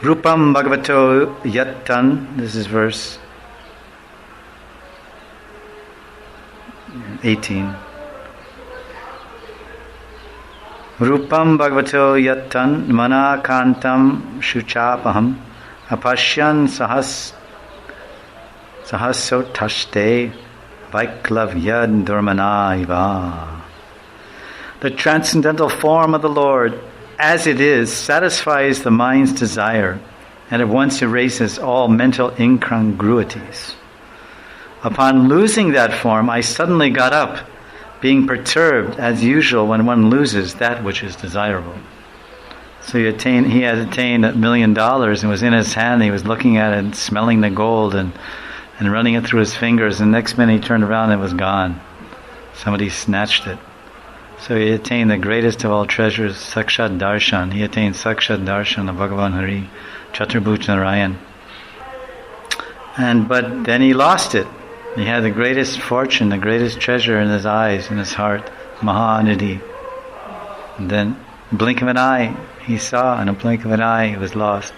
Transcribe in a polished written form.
Rupam Bhagavato Yattan, this is verse 18. Rupam Bhagavato Yattan Manakantam Shuchapaham Apashyan Sahasotashte Vaiklavyad Durmana Iva. The transcendental form of the Lord, as it is, satisfies the mind's desire and at once erases all mental incongruities. Upon losing that form, I suddenly got up, being perturbed as usual when one loses that which is desirable. So he had attained $1 million and was in his hand. He was looking at it and smelling the gold and running it through his fingers. And the next minute he turned around and it was gone. Somebody snatched it. So he attained the greatest of all treasures, Sakshat Darshan. He attained Sakshat Darshan of Bhagavan Hari, Chaturbhuj Narayan. But then he lost it. He had the greatest fortune, the greatest treasure in his eyes, in his heart, Mahanidhi. And then, blink of an eye, he saw, in a blink of an eye, it was lost.